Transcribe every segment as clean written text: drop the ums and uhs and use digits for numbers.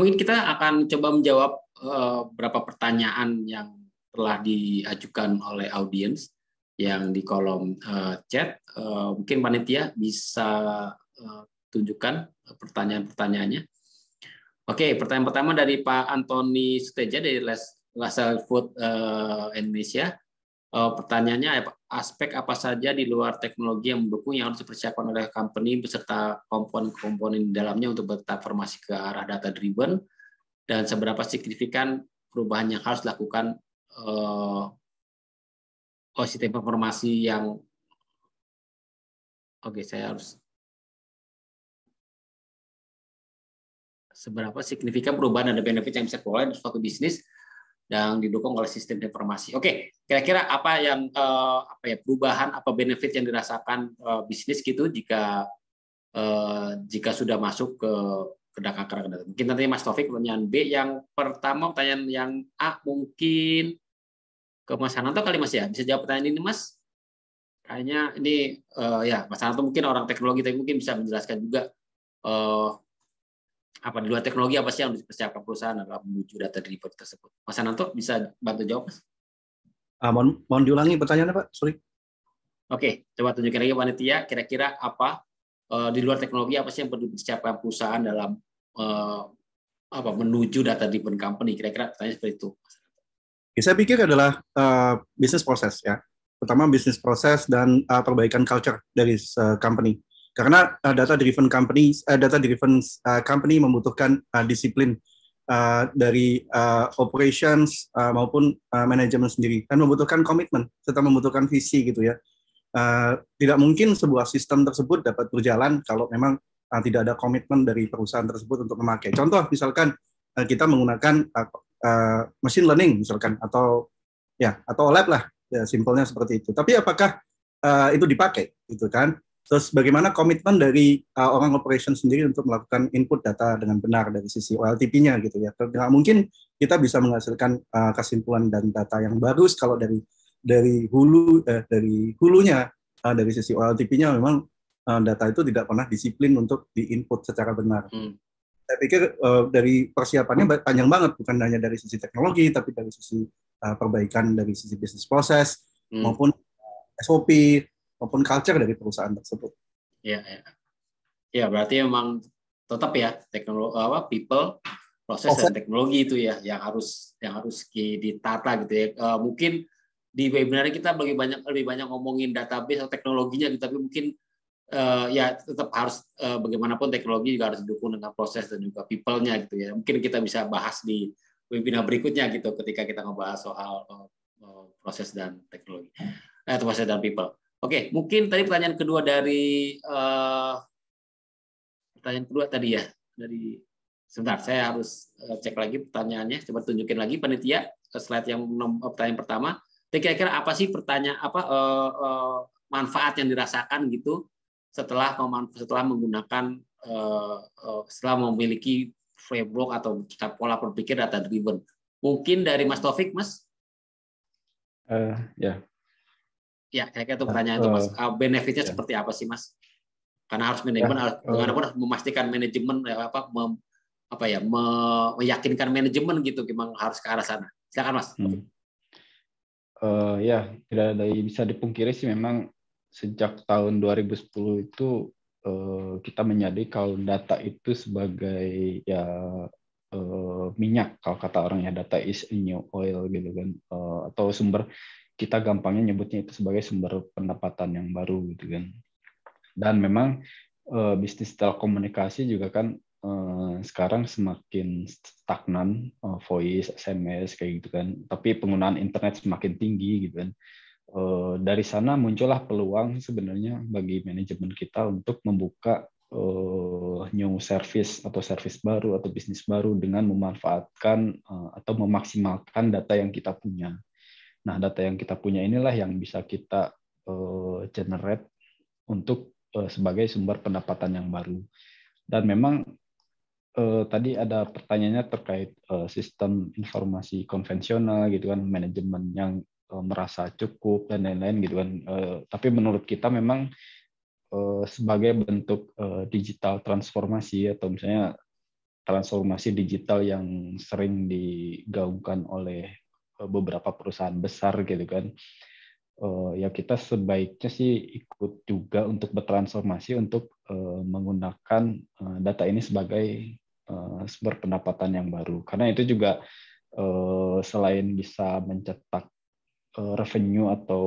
mungkin kita akan coba menjawab beberapa pertanyaan yang telah diajukan oleh audiens yang di kolom chat. Mungkin panitia bisa tunjukkan pertanyaan-pertanyaannya. Oke, pertanyaan pertama dari Pak Antoni Suteja dari Lasal Food Indonesia. Pertanyaannya, aspek apa saja di luar teknologi yang mendukung yang harus dipersiapkan oleh company beserta komponen-komponen di dalamnya untuk bertransformasi ke arah data driven, dan seberapa signifikan perubahan yang harus dilakukan sistem informasi yang saya harus seberapa signifikan perubahan dan benefit yang bisa keluar dari suatu bisnis yang didukung oleh sistem informasi. Oke, kira-kira apa yang perubahan, apa benefit yang dirasakan bisnis gitu jika sudah masuk ke data. Mungkin nanti Mas Taufik pertanyaan B. Yang pertama pertanyaan yang A mungkin ke Mas Hananto kali Mas ya. Bisa jawab pertanyaan ini Mas? Kayaknya ini Mas Hananto mungkin orang teknologi, tapi mungkin bisa menjelaskan juga apa di luar teknologi apa sih yang dipersiapkan perusahaan dalam menuju data driven tersebut. Mas Ananto bisa bantu jawab, Mas? Mohon diulangi pertanyaannya, Pak. Sorry. Oke, coba tunjukin lagi panitia. Kira-kira apa di luar teknologi apa sih yang perlu dipersiapkan perusahaan dalam menuju data driven company? Kira-kira pertanyaan seperti itu. Saya pikir adalah bisnis proses ya. Pertama bisnis proses dan perbaikan culture dari company. Karena data driven company membutuhkan disiplin dari operations maupun manajemen sendiri, dan membutuhkan komitmen serta membutuhkan visi gitu ya. Tidak mungkin sebuah sistem tersebut dapat berjalan kalau memang tidak ada komitmen dari perusahaan tersebut untuk memakai. Contoh misalkan kita menggunakan machine learning misalkan atau lab lah, ya simpelnya seperti itu. Tapi apakah itu dipakai gitu kan? Terus bagaimana komitmen dari orang operation sendiri untuk melakukan input data dengan benar dari sisi OLTP-nya gitu ya. Tidak mungkin kita bisa menghasilkan kesimpulan dan data yang bagus kalau dari hulunya dari sisi OLTP-nya memang data itu tidak pernah disiplin untuk diinput secara benar. Saya pikir dari persiapannya panjang banget, bukan hanya dari sisi teknologi, tapi dari sisi perbaikan dari sisi bisnis proses maupun SOP maupun culture dari perusahaan tersebut. Ya, berarti memang tetap ya teknologi, people, proses dan teknologi itu ya yang harus ditata gitu ya. Mungkin di webinar kita lebih banyak ngomongin database atau teknologinya gitu, tapi mungkin tetap harus bagaimanapun teknologi juga harus didukung dengan proses dan juga people-nya gitu ya. Mungkin kita bisa bahas di webinar berikutnya gitu ketika kita ngebahas soal proses dan teknologi, proses dan people. Oke, mungkin tadi pertanyaan kedua dari sebentar, saya harus cek lagi pertanyaannya. Coba tunjukin lagi panitia slide yang pertanyaan pertama. Kira-kira apa sih manfaat yang dirasakan gitu setelah menggunakan setelah memiliki framework atau pola berpikir data driven? Mungkin dari Mas Taufik, Mas? Ya, kira-kira itu pertanyaan itu, Mas. Benefitnya seperti apa sih, Mas? Karena harus manajemen, harus memastikan manajemen meyakinkan manajemen gitu, memang harus ke arah sana. Silakan, Mas. Tidak bisa dipungkiri sih, memang sejak tahun 2010 itu kita menyadari kalau data itu sebagai minyak, kalau kata orangnya, data is a new oil gitu kan, atau sumber, kita gampangnya nyebutnya itu sebagai sumber pendapatan yang baru gitu kan. Dan memang bisnis telekomunikasi juga kan sekarang semakin stagnan, voice, SMS kayak gitu kan, tapi penggunaan internet semakin tinggi gitu kan. Dari sana muncullah peluang sebenarnya bagi manajemen kita untuk membuka new service atau service baru atau bisnis baru dengan memanfaatkan atau memaksimalkan data yang kita punya. Nah, data yang kita punya inilah yang bisa kita generate untuk sebagai sumber pendapatan yang baru. Dan memang tadi ada pertanyaannya terkait sistem informasi konvensional gitu kan, manajemen yang merasa cukup dan lain-lain gitu kan. Tapi menurut kita memang sebagai bentuk digital transformasi atau misalnya transformasi digital yang sering digaungkan oleh beberapa perusahaan besar gitu kan. Ya kita sebaiknya sih ikut juga untuk bertransformasi untuk menggunakan data ini sebagai sumber pendapatan yang baru. Karena itu juga selain bisa mencetak revenue atau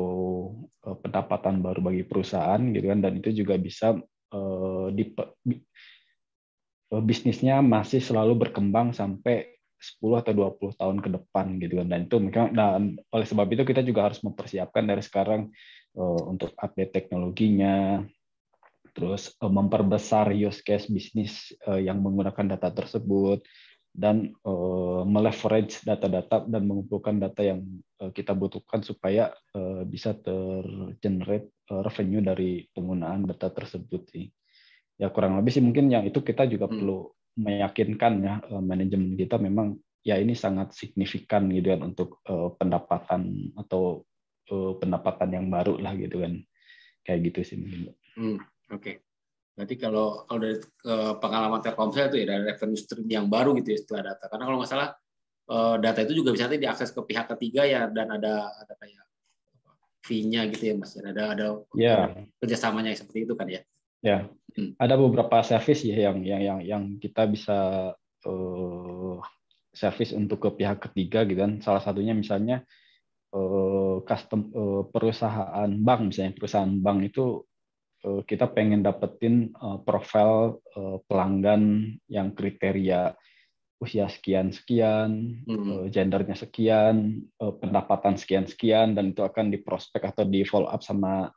pendapatan baru bagi perusahaan gitu kan, dan itu juga bisa bisnisnya masih selalu berkembang sampai 10 atau 20 tahun ke depan gitu kan. Dan itu dan oleh sebab itu kita juga harus mempersiapkan dari sekarang untuk update teknologinya, terus memperbesar use case bisnis yang menggunakan data tersebut, dan meleverage data-data dan mengumpulkan data yang kita butuhkan supaya bisa tergenerate revenue dari penggunaan data tersebut sih. Ya kurang lebih sih mungkin yang itu kita juga perlu meyakinkan ya manajemen kita memang ya ini sangat signifikan gitu kan untuk pendapatan atau pendapatan yang baru lah gitu kan, kayak gitu sih mungkin. Oke. Berarti kalau dari pengalaman Telkomsel itu ya dari revenue stream yang baru gitu ya setelah data. Karena kalau nggak salah data itu juga bisa diakses ke pihak ketiga ya, dan ada kayak fee-nya gitu ya Mas. Ada kerjasamanya seperti itu kan ya. Ya, ada beberapa service ya yang kita bisa service untuk ke pihak ketiga gitu kan. Salah satunya misalnya perusahaan bank, misalnya perusahaan bank itu kita pengen dapetin profil pelanggan yang kriteria usia sekian-sekian, gendernya sekian, pendapatan sekian-sekian, dan itu akan diprospek atau di follow up sama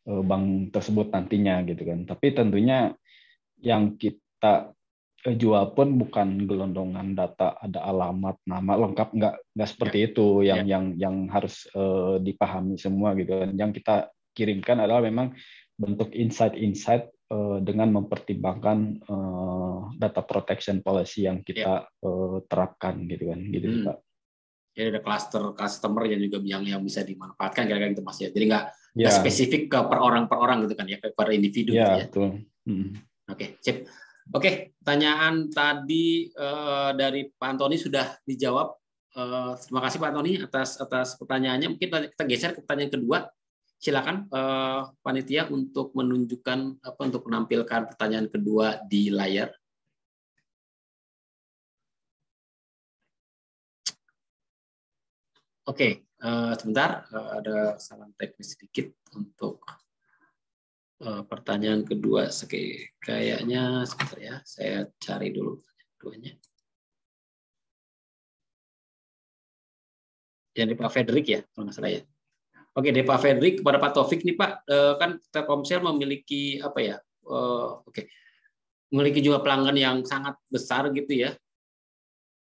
bank tersebut nantinya gitu kan. Tapi tentunya yang kita jual pun bukan gelondongan data ada alamat, nama lengkap, nggak seperti itu yang harus dipahami semua gitu kan. Yang kita kirimkan adalah memang bentuk insight dengan mempertimbangkan data protection policy yang kita terapkan gitu kan, gitu Pak. Jadi ada cluster customer yang juga yang bisa dimanfaatkan kira-kira gitu Mas ya. Jadi nggak spesifik ke per orang gitu kan ya, per individu gitu ya. Betul. Oke, sip. Oke, pertanyaan tadi dari Pak Antoni sudah dijawab. Terima kasih Pak Antoni atas pertanyaannya. Mungkin kita geser ke pertanyaan kedua. Silakan panitia untuk menunjukkan untuk menampilkan pertanyaan kedua di layar. Oke, sebentar, ada salah teknis sedikit untuk pertanyaan kedua. Kayaknya sebentar ya, saya cari dulu keduanya. Yang Pak Fredrik ya, kalau nggak salah ya. Oke, dari Pak Fredrik kepada Pak Taufik nih Pak, kan Telkomsel memiliki memiliki jumlah pelanggan yang sangat besar gitu ya.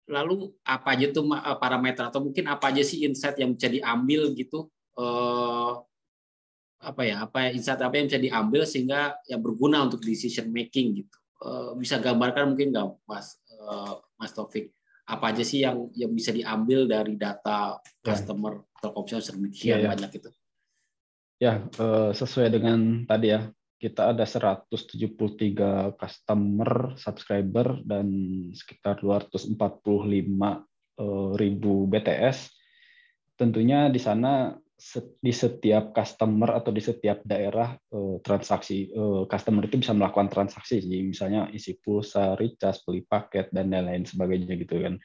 Lalu apa aja tuh parameter atau mungkin apa aja sih insight yang bisa diambil gitu, insight apa yang bisa diambil sehingga yang berguna untuk decision making gitu. Bisa gambarkan mungkin nggak Mas Taufik, apa aja sih yang bisa diambil dari data customer Telkomsel sedemikian banyak itu? Ya, sesuai dengan tadi ya, kita ada 173 customer subscriber dan sekitar 245.000 BTS. Tentunya di sana di setiap customer atau di setiap daerah transaksi customer itu bisa melakukan transaksi, misalnya isi pulsa, recharge, beli paket dan lain-lain sebagainya gitu kan.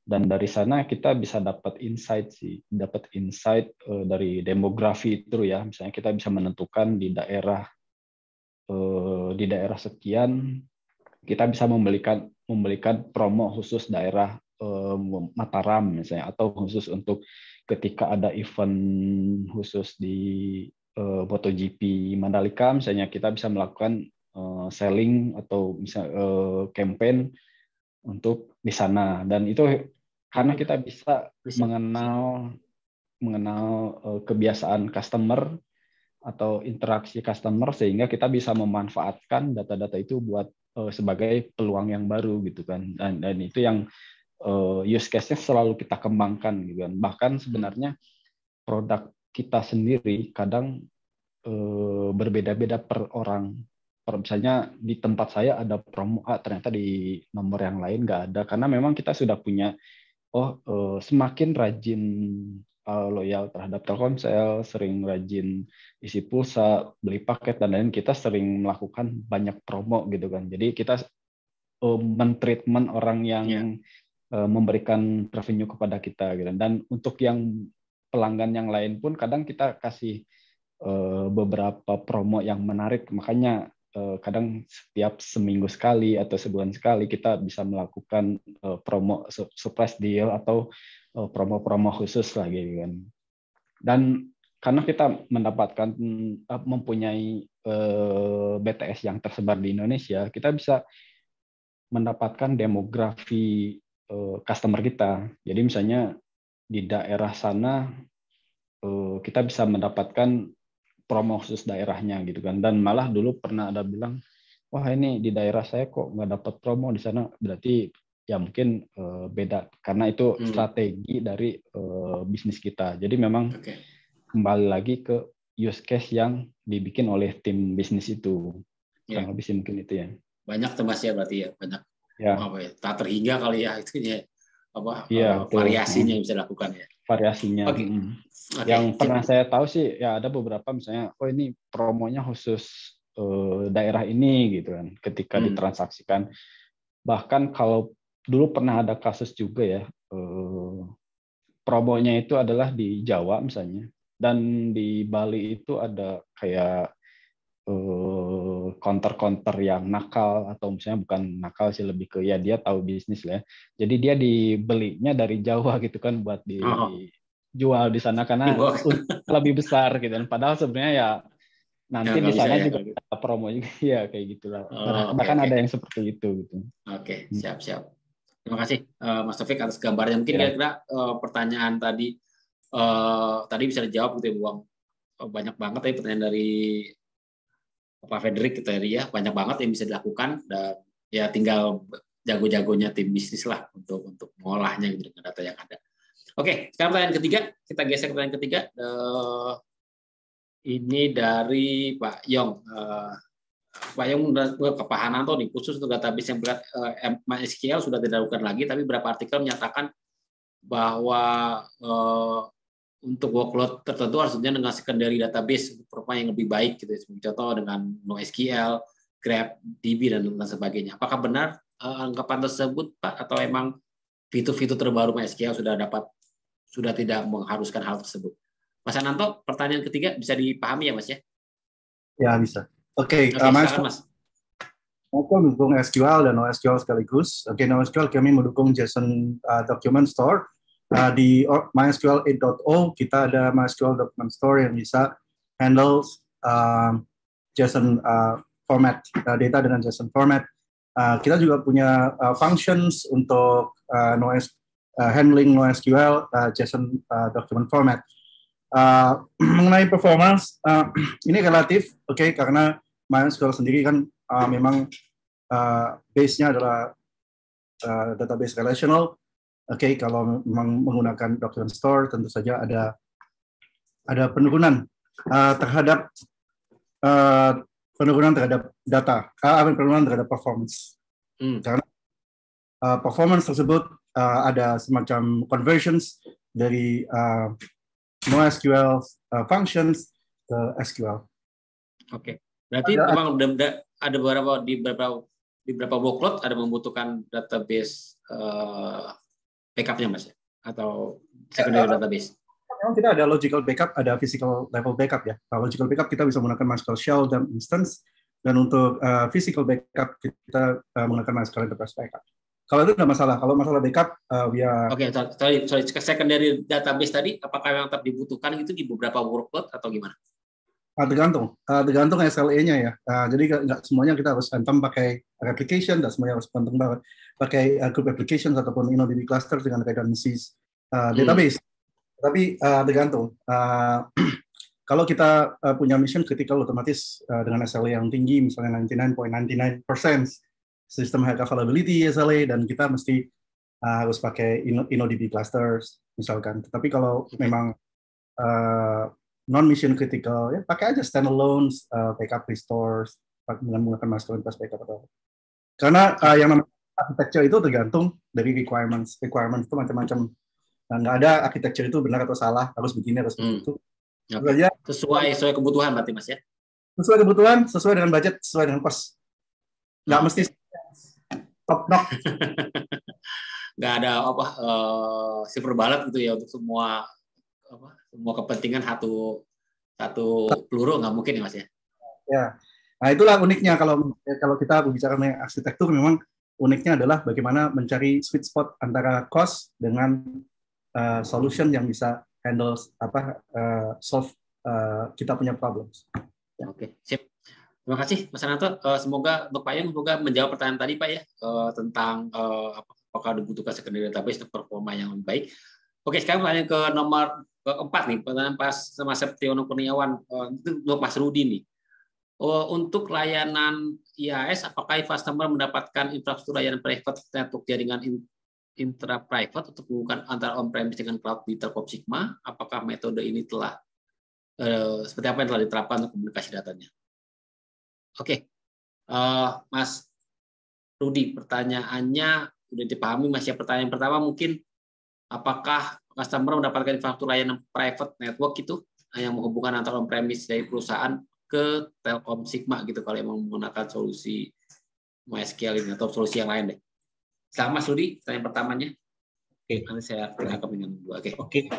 Dan dari sana kita bisa dapat insight dari demografi itu ya. Misalnya kita bisa menentukan di daerah sekian kita bisa memberikan promo khusus daerah Mataram misalnya, atau khusus untuk ketika ada event khusus di MotoGP Mandalika misalnya, kita bisa melakukan selling atau campaign untuk di sana. Dan itu karena kita bisa mengenal kebiasaan customer atau interaksi customer, sehingga kita bisa memanfaatkan data-data itu buat sebagai peluang yang baru gitu kan. Dan itu yang use case-nya selalu kita kembangkan gitu kan. Bahkan sebenarnya produk kita sendiri kadang berbeda-beda per orang. misalnya di tempat saya ada promo A, ternyata di nomor yang lain nggak ada, karena memang kita sudah punya semakin rajin loyal terhadap Telkomsel, sering rajin isi pulsa, beli paket dan lain, kita sering melakukan banyak promo gitu kan. Jadi kita men-treatment orang yang memberikan revenue kepada kita gitu. Dan untuk yang pelanggan yang lain pun kadang kita kasih beberapa promo yang menarik, makanya kadang setiap seminggu sekali atau sebulan sekali kita bisa melakukan promo surprise deal atau promo-promo khusus lah gitu kan. Dan karena kita mendapatkan mempunyai BTS yang tersebar di Indonesia, kita bisa mendapatkan demografi customer kita. Jadi misalnya di daerah sana kita bisa mendapatkan promo khusus daerahnya gitu kan. Dan malah dulu pernah ada bilang, wah ini di daerah saya kok nggak dapat promo di sana, berarti ya mungkin beda, karena itu strategi dari bisnis kita. Jadi memang kembali lagi ke use case yang dibikin oleh tim bisnis itu. Kurang lebih sih mungkin itu ya. Banyak tuh Mas ya, berarti ya, banyak tak terhingga kali ya itunya, variasinya yang bisa dilakukan ya. Variasinya. Yang pernah saya tahu sih ya ada beberapa, misalnya ini promonya khusus daerah ini gitu kan, ketika ditransaksikan. Bahkan kalau dulu pernah ada kasus juga ya, promonya itu adalah di Jawa misalnya, dan di Bali itu ada kayak counter yang nakal, atau misalnya bukan nakal sih, lebih ke ya dia tahu bisnis lah ya. Jadi dia dibelinya dari Jawa gitu kan buat dijual di sana karena lebih besar gitu. Dan padahal sebenarnya ya nanti di sana juga ada promo juga ya kayak gitulah. Bahkan ada yang seperti itu gitu. Oke, siap. Terima kasih Mas Taufik atas gambarnya. Mungkin kira-kira pertanyaan tadi bisa dijawab gitu ya, Buang. Banyak banget ya pertanyaan dari Pak Frederick gitu ya, banyak banget yang bisa dilakukan, dan ya tinggal jago-jagonya tim bisnis lah untuk mengolahnya gitu dengan data yang ada. Oke, sekarang pertanyaan ketiga, kita geser ke pertanyaan ketiga. Ini dari Pak Yong. Pak Yong ke Pak Hananto nih, khusus untuk database yang berat MySQL sudah tidak dilakukan lagi, tapi beberapa artikel menyatakan bahwa untuk workload tertentu harusnya dengan secondary database performa yang lebih baik gitu, contoh dengan NoSQL, GraphDB dan sebagainya. Apakah benar anggapan tersebut Pak, atau emang fitur-fitur terbaru MySQL sudah tidak mengharuskan hal tersebut? Mas Ananto, pertanyaan ketiga bisa dipahami ya Mas ya? Ya bisa. Oke, silakan Mas. Aku mendukung SQL dan NoSQL sekaligus. Oke, NoSQL kami mendukung JSON Document Store. Di MySQL 8.0 kita ada MySQL Document Store yang bisa handle JSON format, data dengan JSON format. Kita juga punya functions untuk handling NoSQL JSON document format. Mengenai performance, ini relatif, karena MySQL sendiri kan memang base-nya adalah database relational. Kalau memang menggunakan document store, tentu saja ada penurunan terhadap data, penurunan terhadap performance. Karena performance tersebut ada semacam conversions dari NoSQL functions ke SQL. Oke, berarti memang ada beberapa workload ada membutuhkan database backup-nya Mas ya? Atau secondary database? Memang kita ada logical backup, ada physical level backup ya. Kalau logical backup kita bisa menggunakan MySQL Shell dan instance, dan untuk physical backup kita menggunakan MySQL Enterprise Backup. Kalau itu tidak masalah. Kalau masalah backup, Oke, sorry. Secondary database tadi, apakah yang tetap dibutuhkan itu di beberapa workload atau gimana? Tergantung SLA-nya ya. Jadi nggak semuanya kita harus hantam pakai replication, dan semuanya harus hantam pakai group applications ataupun InnoDB cluster dengan redundancies database. Tapi tergantung. Kalau kita punya mission critical, otomatis dengan SLA yang tinggi, misalnya 99.99% system high availability SLA, dan kita mesti harus pakai InnoDB clusters misalkan. Tapi kalau memang non-mission critical, ya pakai aja standalone backup restores dengan menggunakan Masquerade Backup atau apa. Karena yang namanya architecture itu tergantung dari requirements itu macam-macam. Nah, nggak ada architecture itu benar atau salah, harus begini, harus begitu. Okay. Sesuai kebutuhan berarti Mas ya? Sesuai kebutuhan, sesuai dengan budget, sesuai dengan cost. Nggak mesti top knock. Nggak ada silver bullet gitu ya untuk semua kepentingan satu peluru, nggak mungkin ya Mas ya? Ya, nah itulah uniknya kalau kita berbicara mengenai arsitektur, memang uniknya adalah bagaimana mencari sweet spot antara cost dengan solution yang bisa handle solve kita punya problems. Ya. Oke, sip. Terima kasih Mas Ananto. Semoga untuk Pak Yung menjawab pertanyaan tadi Pak ya, tentang apakah dibutuhkan secondary database untuk performa yang lebih baik. Oke, sekarang pertanyaan ke nomor keempat nih, pertanyaan Mas Septiono Kurniawan, untuk Mas Rudi nih. Untuk layanan IaaS, apakah customer mendapatkan infrastruktur layanan private network jaringan intra-private untuk menghubungkan antara on-premise dengan cloud di Telkom Sigma? Apakah metode ini telah seperti apa yang telah diterapkan untuk komunikasi datanya? Oke, Mas Rudi, pertanyaannya sudah dipahami Mas ya. Pertanyaan pertama mungkin, apakah customer mendapatkan infrastruktur layanan private network itu yang menghubungkan antara on-premise dari perusahaan ke Telkom Sigma gitu kalau yang menggunakan solusi MySQL ini atau solusi yang lain deh. Sama Mas Rudi, pertanyaan pertamanya. Oke, nanti saya tangkap dengan dua. Oke.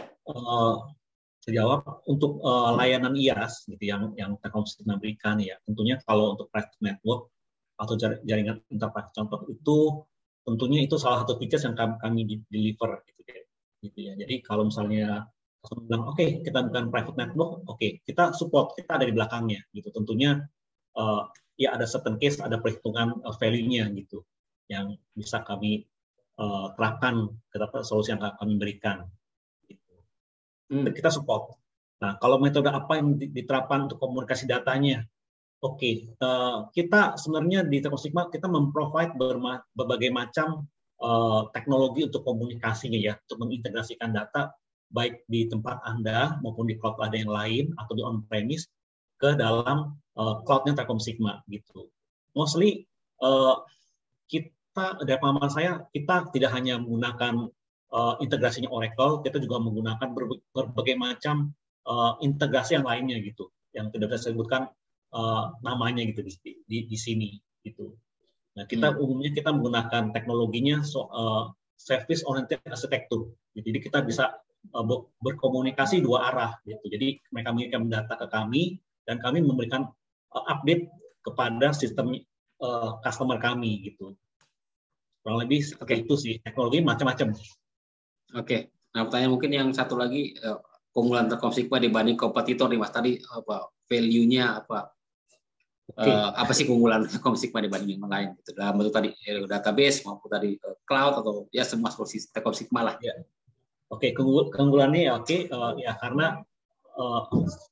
Saya jawab untuk layanan IaaS gitu yang Telkom Sigma berikan ya. Tentunya kalau untuk private network atau jaringan enterprise contoh itu tentunya itu salah satu features yang kami deliver gitu ya. Jadi kalau misalnya bilang oke, kita bukan private network, oke, kita support, kita ada di belakangnya gitu. Tentunya ya ada certain case, ada perhitungan value-nya gitu yang bisa kami terapkan ke solusi yang kami berikan gitu. Kita support. Nah, kalau metode apa yang diterapkan untuk komunikasi datanya? Oke, kita sebenarnya di Telkom Sigma kita memprovide berbagai macam teknologi untuk komunikasinya ya, untuk mengintegrasikan data baik di tempat Anda maupun di cloud ada yang lain atau di on-premise ke dalam cloud-nya Telkom Sigma gitu. Mostly kita dari pengalaman saya, kita tidak hanya menggunakan integrasinya Oracle, kita juga menggunakan berbagai macam integrasi yang lainnya gitu, yang tidak bisa sebutkan namanya gitu di sini gitu. Nah, kita umumnya kita menggunakan teknologinya service oriented architecture. Jadi kita bisa berkomunikasi dua arah gitu. Jadi mereka mengirim data ke kami dan kami memberikan update kepada sistem customer kami gitu. Kurang lebih seperti itu sih. Teknologi macam-macam. Oke. Nah, pertanyaan mungkin yang satu lagi, keunggulan Telkom Sigma dibanding kompetitor nih Mas, tadi apa value-nya apa? Apa sih keunggulan Telkom Sigma dibanding yang lain gitu, dalam bentuk tadi database maupun tadi cloud atau ya semua solusi Telkom Sigma lah. Ya. Oke, keunggulannya ya karena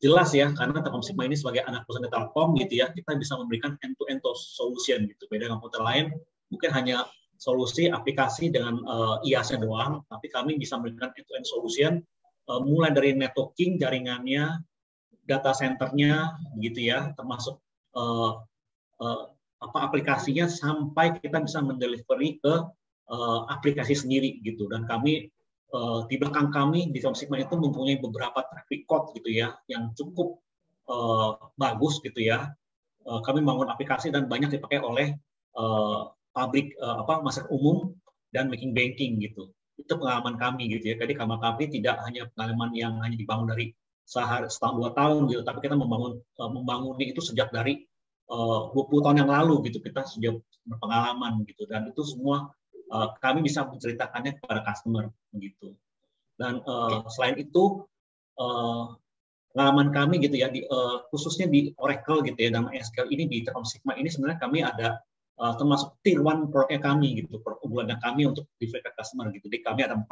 jelas ya, karena Telkom Sigma ini sebagai anak perusahaan Telkom gitu ya, kita bisa memberikan end-to-end solution gitu. Beda dengan komputer lain, mungkin hanya solusi aplikasi dengan IaaS-nya doang, tapi kami bisa memberikan end-to-end solution mulai dari networking, jaringannya, data center-nya gitu ya, termasuk aplikasinya sampai kita bisa mendelivery ke aplikasi sendiri gitu. Dan kami di belakang kami di Telkom Sigma itu mempunyai beberapa track record gitu ya yang cukup bagus gitu ya. Kami membangun aplikasi dan banyak dipakai oleh publik masyarakat umum dan making banking gitu. Itu pengalaman kami gitu ya. Jadi kami tidak hanya pengalaman yang hanya dibangun dari setahun 2 tahun gitu, tapi kita membangunnya itu sejak dari 20 tahun yang lalu gitu. Kita sudah berpengalaman gitu, dan itu semua kami bisa menceritakannya kepada customer begitu. Dan selain itu pengalaman kami gitu ya, khususnya di Oracle gitu ya, dan MySQL ini di Telkom Sigma ini sebenarnya kami ada termasuk tier 1 produknya kami gitu, unggulannya kami untuk deliver ke customer gitu. Jadi kami ada 4,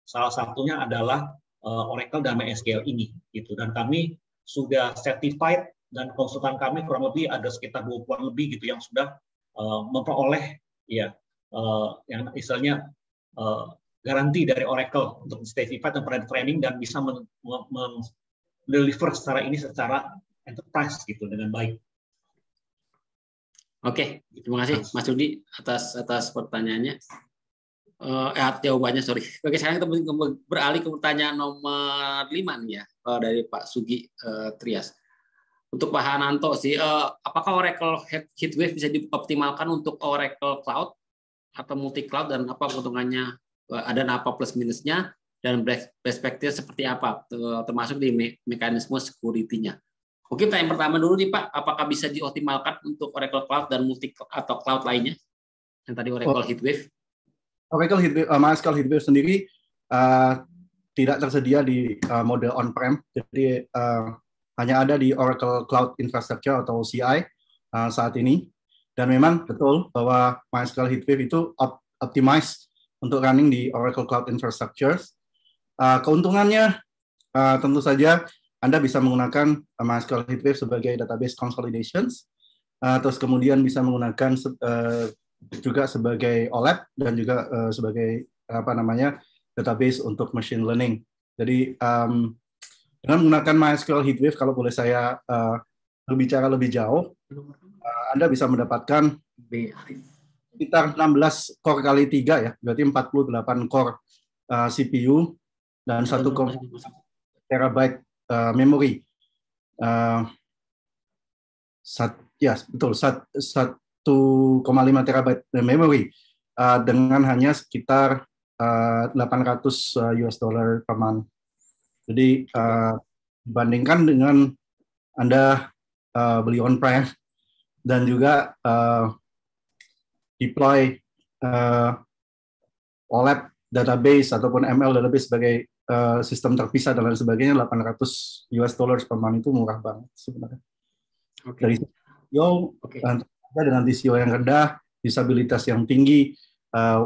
salah satunya adalah Oracle dan MySQL ini gitu. Dan kami sudah certified dan konsultan kami kurang lebih ada sekitar 20-an lebih gitu yang sudah memperoleh ya yang istilahnya garansi dari Oracle untuk certified dan pernah training dan bisa deliver secara enterprise gitu dengan baik. Oke, terima kasih Mas Rudi atas pertanyaannya. Jawabannya, sorry. Oke, sekarang kita beralih ke pertanyaan nomor 5 nih ya, dari Pak Sugi Trias. Untuk Pak Hananto sih, apakah Oracle Heatwave bisa dioptimalkan untuk Oracle Cloud atau multi cloud, dan apa keuntungannya, dan apa plus minusnya, dan perspektif seperti apa, termasuk di mekanisme security-nya. Mungkin pertanyaan pertama dulu nih Pak, apakah bisa dioptimalkan untuk Oracle Cloud dan multi atau cloud lainnya? Yang tadi Oracle Heatwave. Oracle Heatwave, MySQL Heatwave sendiri tidak tersedia di mode on-prem, jadi hanya ada di Oracle Cloud Infrastructure atau CI saat ini. Dan memang betul bahwa MySQL Heatwave itu optimized untuk running di Oracle Cloud Infrastructure. Keuntungannya tentu saja Anda bisa menggunakan MySQL Heatwave sebagai database consolidations, terus kemudian bisa menggunakan juga sebagai OLAP dan juga sebagai database untuk machine learning. Jadi dengan menggunakan MySQL Heatwave, kalau boleh saya berbicara lebih jauh, Anda bisa mendapatkan sekitar 16 core kali 3 ya, berarti 48 core CPU dan 1 terabyte memori. Betul, 1,5 terabyte memory dengan hanya sekitar $800 per month. Jadi dibandingkan dengan Anda beli on-prem dan juga deploy OLAP database ataupun ML database sebagai sistem terpisah dan lain sebagainya, $800 per month itu murah banget sebenarnya. Dari TCO dengan TCO yang rendah, disabilitas yang tinggi,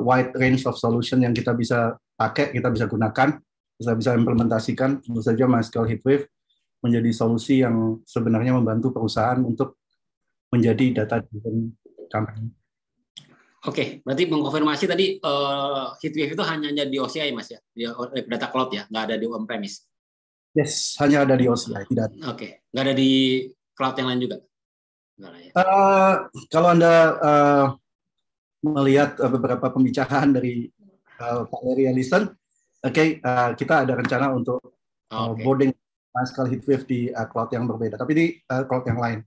wide range of solution yang kita bisa pakai, kita bisa gunakan, bisa implementasikan. Tentu saja MySQL Heatwave menjadi solusi yang sebenarnya membantu perusahaan untuk menjadi data-driven company. Oke, berarti mengkonfirmasi tadi Heatwave itu hanya di OCI Mas ya, di data cloud ya, nggak ada di on-premise. Yes, hanya ada di OCI, tidak. Oke, nggak ada di cloud yang lain juga. Ya. Kalau Anda melihat beberapa pembicaraan dari Pak Larry Ellison, kita ada rencana untuk boarding MySQL Heatwave di cloud yang berbeda, tapi di cloud yang lain.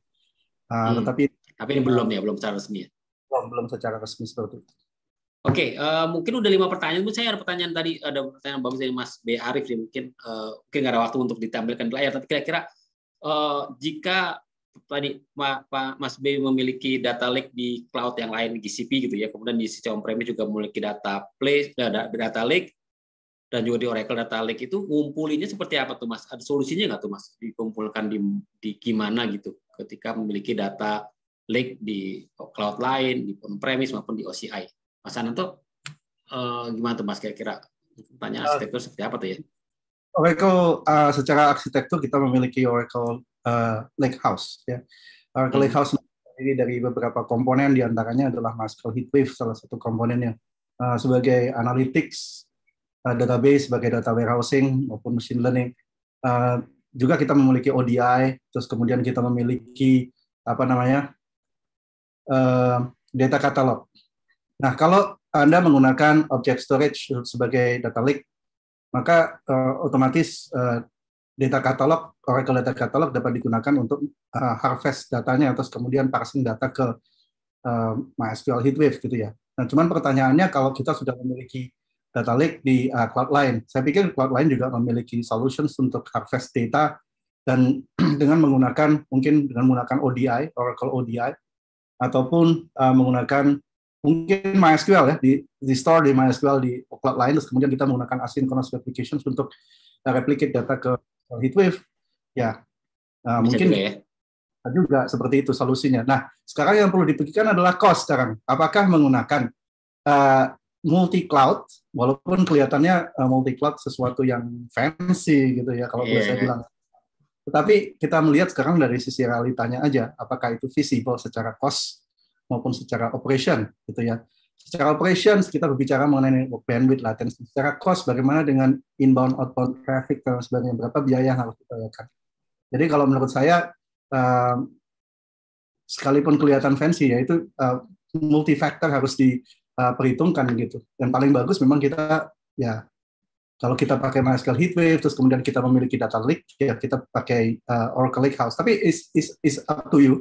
Tapi ini belum secara resmi ya? Belum secara resmi seperti itu. Oke, mungkin udah 5 pertanyaan. Saya ada pertanyaan tadi, ada pertanyaan bagus dari Mas B. Arif nih, mungkin nggak ada waktu untuk ditampilkan di layar, tapi kira-kira jika tadi Pak Mas B memiliki data lake di cloud yang lain, GCP gitu ya, kemudian di sisi on-premise juga memiliki data lake, dan juga di Oracle Data Lake, itu ngumpulinnya seperti apa tuh Mas? Ada solusinya nggak tuh Mas? Dikumpulkan di gimana gitu ketika memiliki data lake di cloud lain, di on-premise maupun di OCI. Mas Ananto, gimana tuh Mas kira-kira? Pertanyaan arsitektur seperti apa tuh ya? Oracle secara arsitektur kita memiliki Oracle Lakehouse. Ya. Oracle Lakehouse terdiri dari beberapa komponen, diantaranya adalah MySQL Heatwave, salah satu komponennya. Sebagai analytics, database, sebagai data warehousing maupun machine learning. Juga kita memiliki ODI, terus kemudian kita memiliki data catalog. Nah, kalau Anda menggunakan object storage sebagai data lake, maka otomatis data catalog, Oracle Data Catalog dapat digunakan untuk harvest datanya, terus kemudian parsing data ke MySQL Heatwave gitu ya. Nah, cuman pertanyaannya kalau kita sudah memiliki data lake di cloud lain, saya pikir cloud lain juga memiliki solutions untuk harvest data dan dengan menggunakan ODI, Oracle ODI, ataupun menggunakan mungkin MySQL ya, di store di MySQL di cloud lain, terus kemudian kita menggunakan asynchronous applications untuk replicate data ke Heatwave, ya mungkin juga seperti itu solusinya. Nah, sekarang yang perlu dipikirkan adalah cost sekarang. Apakah menggunakan multi-cloud, walaupun kelihatannya multi-cloud sesuatu yang fancy gitu ya, kalau boleh saya bilang. Tetapi kita melihat sekarang dari sisi realitanya aja, apakah itu visible secara cost maupun secara operation gitu ya. Secara operations kita berbicara mengenai bandwidth, latency. Secara cost bagaimana dengan inbound, outbound traffic dan sebagainya, berapa biaya yang harus dibayarkan. Jadi kalau menurut saya sekalipun kelihatan fancy ya itu multi factor harus diperhitungkan gitu. Dan paling bagus memang kita ya kalau kita pakai MySQL HeatWave terus kemudian kita memiliki data lake ya kita pakai Oracle Lakehouse. Tapi is up to you.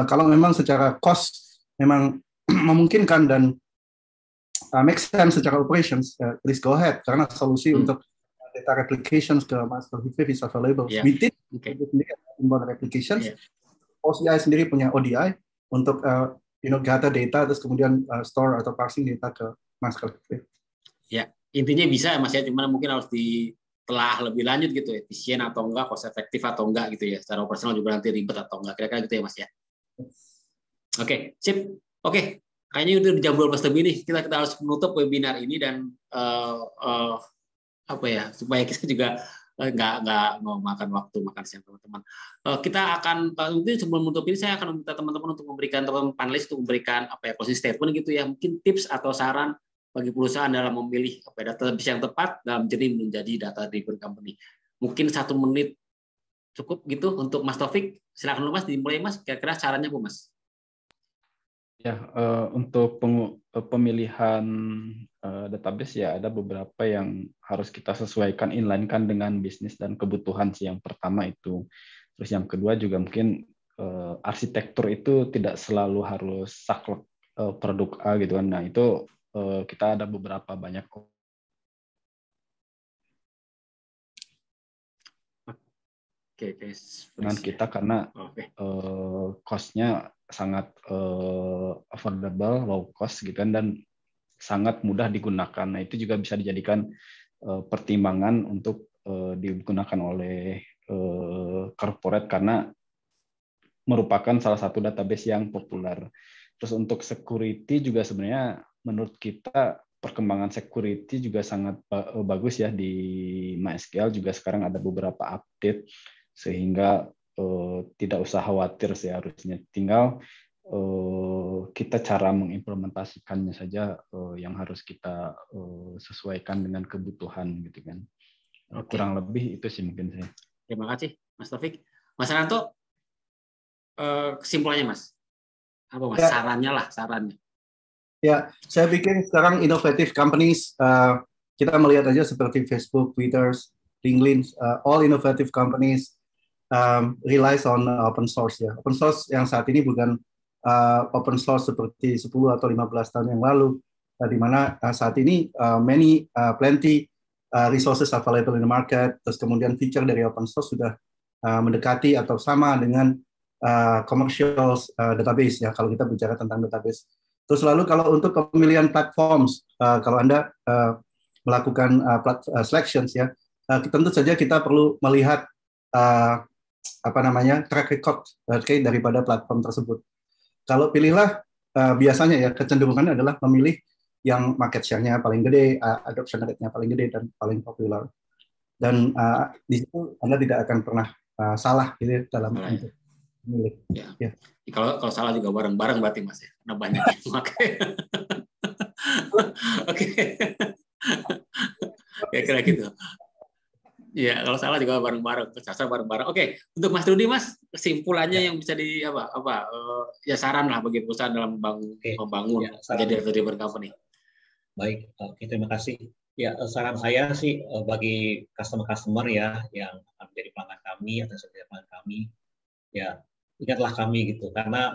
Kalau memang secara cost memang memungkinkan dan make sense secara operations, please go ahead karena solusi untuk data replications ke MySQL HeatWave is available. We did inbound replications. OCI sendiri punya ODI untuk gather data terus kemudian store atau parsing data ke MySQL HeatWave. Ya, intinya bisa Mas ya, cuman mungkin harus ditelah lebih lanjut gitu, efisien atau enggak, cost efektif atau enggak gitu ya. Secara operasional juga nanti ribet atau enggak, kira-kira gitu ya Mas ya. Oke, sip. Oke, kayaknya udah jam 12 lebih nih. Kita harus menutup webinar ini dan apa ya, supaya kita juga nggak mau makan waktu makan siang teman-teman. Kita akan mungkin sebelum menutup ini saya akan meminta teman-teman untuk memberikan teman panelis untuk memberikan apa ya closing statement gitu ya, mungkin tips atau saran bagi perusahaan dalam memilih apa database yang tepat dalam jadi menjadi data driven company. Mungkin 1 menit cukup gitu untuk Mas Taufik. Silakan dulu Mas, dimulai Mas. Kira-kira sarannya Bu Mas? Ya, untuk pemilihan database ya ada beberapa yang harus kita sesuaikan, inline-kan dengan bisnis dan kebutuhan sih. Yang pertama itu. Terus yang kedua juga mungkin arsitektur itu tidak selalu harus saklek produk A gitu kan. Nah itu kita ada beberapa banyak. Oke, guys. Dengan kita karena cost-nya sangat affordable, low cost gitu kan, dan sangat mudah digunakan. Nah itu juga bisa dijadikan pertimbangan untuk digunakan oleh corporate karena merupakan salah satu database yang populer. Terus untuk security juga sebenarnya menurut kita perkembangan security juga sangat bagus ya di MySQL juga sekarang ada beberapa update sehingga tidak usah khawatir sih harusnya. Tinggal kita cara mengimplementasikannya saja yang harus kita sesuaikan dengan kebutuhan gitu kan. Kurang lebih itu sih mungkin saya. Terima kasih Mas Taufik. Mas Ranto, kesimpulannya Mas, apa Mas? Sarannya lah, sarannya. Ya, saya pikir sekarang innovative companies kita melihat aja seperti Facebook, Twitter, LinkedIn, all innovative companies relies on open source ya. Open source yang saat ini bukan open source seperti 10 atau 15 tahun yang lalu, di mana saat ini plenty resources available in the market. Terus kemudian feature dari open source sudah mendekati atau sama dengan commercial database ya. Kalau kita bicara tentang database. Terus lalu kalau untuk pemilihan platforms, kalau Anda melakukan selections ya, tentu saja kita perlu melihat track record daripada platform tersebut. Kalau pilihlah biasanya ya kecenderungannya adalah memilih yang market share-nya paling gede, adoption rate-nya paling gede dan paling populer. Dan di situ Anda tidak akan pernah salah gitu dalam untuk memilih. Ya. Kalau salah juga bareng-bareng berarti Mas ya. Karena banyak yang pakai. Oke. Kira-kira gitu. Ya, kalau salah juga bareng-bareng, kesasar bareng-bareng. Oke, untuk Mas Rudi, Mas, kesimpulannya yang bisa ya saran lah bagi perusahaan dalam membangun jadi data-driven company. Baik, terima kasih. Ya, saran saya sih bagi customer ya yang menjadi pelanggan kami atau sebagai pelanggan kami, ya ingatlah kami gitu, karena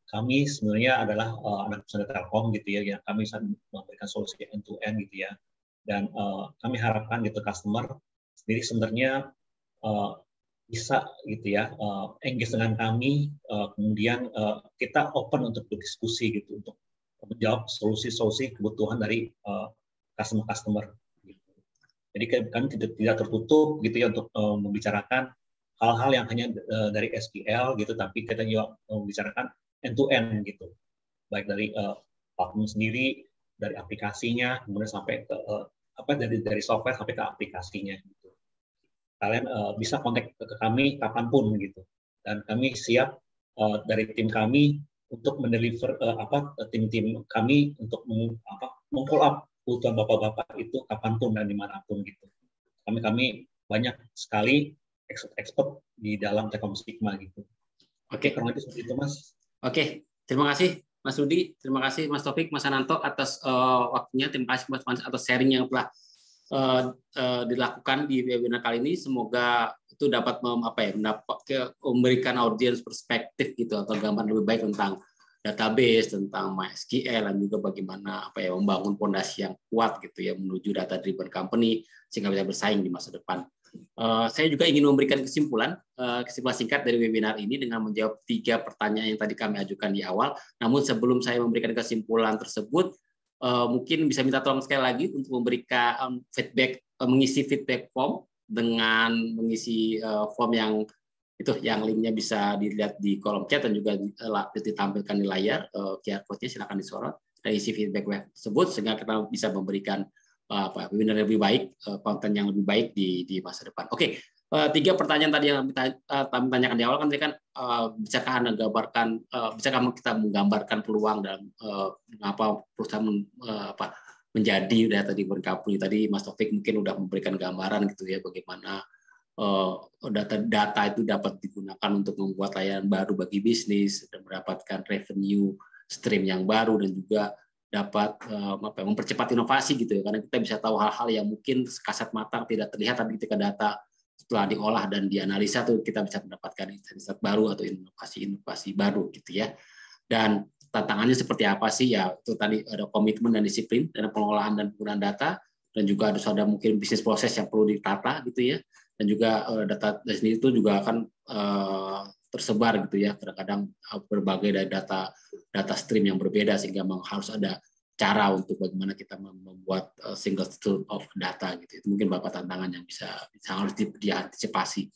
kami sebenarnya adalah anak perusahaan Telkom gitu ya, yang kami bisa memberikan solusi end-to-end gitu ya, dan kami harapkan gitu customer sendiri sebenarnya bisa gitu ya engage dengan kami, kemudian kita open untuk berdiskusi gitu untuk menjawab solusi-solusi kebutuhan dari customer. Gitu. Jadi kami tidak tertutup gitu ya untuk membicarakan hal-hal yang hanya dari SQL gitu, tapi kita juga membicarakan end-to-end gitu, baik dari platform sendiri, dari aplikasinya, kemudian sampai ke dari software sampai ke aplikasinya. Gitu. Kalian bisa kontak ke kami kapanpun gitu, dan kami siap dari tim kami untuk mendeliver tim kami untuk meng-follow up kebutuhan bapak-bapak itu kapanpun dan dimanapun gitu. Kami banyak sekali expert di dalam Telkom Sigma gitu. Oke, kurang lebih seperti itu Mas. Oke, terima kasih Mas Rudi, terima kasih Mas Taufik, Mas Ananto atas waktunya. Terima kasih Mas atas sharing yang telah dilakukan di webinar kali ini. Semoga itu dapat memberikan audiens perspektif gitu atau gambaran lebih baik tentang database, tentang MySQL, dan juga bagaimana membangun fondasi yang kuat gitu ya menuju data driven company sehingga bisa bersaing di masa depan. Saya juga ingin memberikan kesimpulan singkat dari webinar ini dengan menjawab 3 pertanyaan yang tadi kami ajukan di awal. Namun sebelum saya memberikan kesimpulan tersebut, mungkin bisa minta tolong sekali lagi untuk memberikan feedback, mengisi feedback form dengan mengisi form yang linknya bisa dilihat di kolom chat dan juga ditampilkan di layar QR code-nya, silakan disorot dan isi feedback web tersebut sehingga kita bisa memberikan webinar lebih baik, konten yang lebih baik di masa depan. Oke, 3 pertanyaan tadi yang kami tanyakan di awal kan tadi kan bisakah Anda gambarkan, bisakah kita menggambarkan peluang dalam mengapa perusahaan menjadi data driven company. Tadi Mas Taufik mungkin udah memberikan gambaran gitu ya bagaimana data itu dapat digunakan untuk membuat layanan baru bagi bisnis dan mendapatkan revenue stream yang baru dan juga dapat mempercepat inovasi gitu ya, karena kita bisa tahu hal-hal yang mungkin kasat mata tidak terlihat, tapi ketika data setelah diolah dan dianalisa tuh kita bisa mendapatkan insight baru atau inovasi baru gitu ya. Dan tantangannya seperti apa sih ya, itu tadi ada komitmen dan disiplin dalam pengelolaan dan penggunaan data, dan juga harus ada mungkin bisnis proses yang perlu ditata gitu ya, dan juga data dari sini itu juga akan tersebar gitu ya, kadang-kadang berbagai dari data stream yang berbeda sehingga memang harus ada cara untuk bagaimana kita membuat single source of data gitu. Itu mungkin beberapa tantangan yang bisa harus diantisipasi.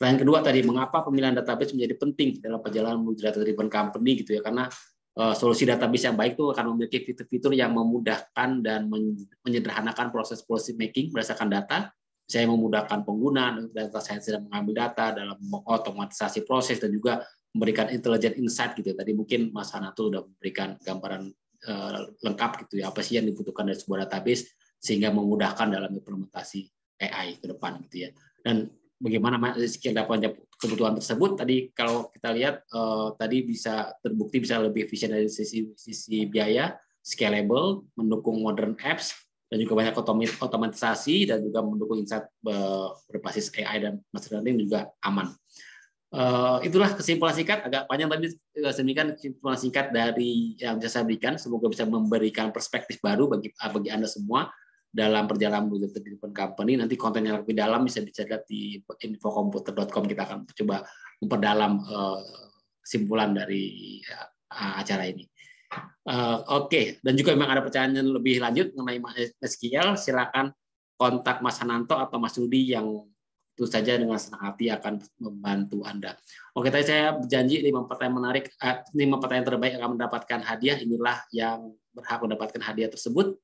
Yang kedua tadi, mengapa pemilihan database menjadi penting dalam perjalanan menuju data driven company gitu ya, karena solusi database yang baik itu akan memiliki fitur-fitur yang memudahkan dan menyederhanakan proses policy making berdasarkan data. Saya memudahkan pengguna data science dalam mengambil data, dalam mengotomatisasi proses, dan juga memberikan intelligent insight gitu. Tadi mungkin Mas Hanato sudah memberikan gambaran lengkap gitu ya, apa sih yang dibutuhkan dari sebuah database sehingga memudahkan dalam implementasi AI ke depan gitu ya. Dan bagaimana sekian dapat kebutuhan tersebut tadi kalau kita lihat tadi bisa terbukti bisa lebih efisien dari sisi biaya, scalable, mendukung modern apps, dan juga banyak otomatisasi, dan juga mendukung insight berbasis AI dan machine learning juga aman. Itulah kesimpulan singkat, agak panjang tapi demikian kesimpulan singkat dari yang bisa saya berikan. Semoga bisa memberikan perspektif baru bagi Anda semua dalam perjalanan menuju data driven company. Nanti konten yang lebih dalam bisa dilihat di infokomputer.com. Kita akan coba memperdalam kesimpulan dari acara ini. Oke, dan juga memang ada pertanyaan lebih lanjut mengenai MySQL, silakan kontak Mas Hananto atau Mas Rudi yang itu saja dengan senang hati akan membantu Anda. Oke, tadi saya berjanji 5 pertanyaan menarik, 5 pertanyaan terbaik akan mendapatkan hadiah. Inilah yang berhak mendapatkan hadiah tersebut.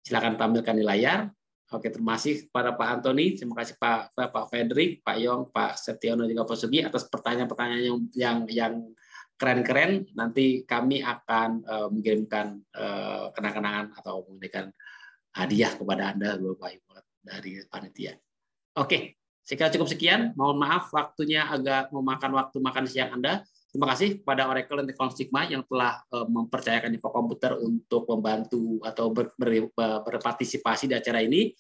Silakan tampilkan di layar. Oke, terima kasih kepada Pak Antoni, terima kasih Pak Fredrik, Pak Yong, Pak Setiono, juga Pak Sugi atas pertanyaan-pertanyaan yang keren-keren. Nanti kami akan mengirimkan kenang-kenangan atau memberikan hadiah kepada Anda dari panitia. Oke, saya cukup sekian. Mohon maaf waktunya agak memakan waktu makan siang Anda. Terima kasih kepada Oracle dan Teknologi Sigma yang telah mempercayakan Info Komputer untuk membantu atau berpartisipasi di acara ini.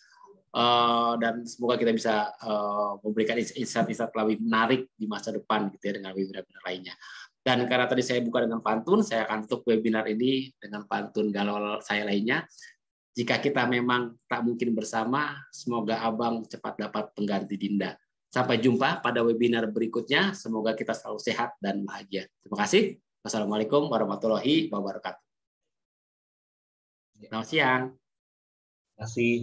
Dan semoga kita bisa memberikan insight-insight lebih menarik di masa depan gitu ya, dengan webinar-webinar lainnya. Dan karena tadi saya buka dengan pantun, saya akan tutup webinar ini dengan pantun galau saya lainnya. Jika kita memang tak mungkin bersama, semoga Abang cepat dapat pengganti Dinda. Sampai jumpa pada webinar berikutnya. Semoga kita selalu sehat dan bahagia. Terima kasih. Wassalamualaikum warahmatullahi wabarakatuh. Selamat siang. Terima kasih.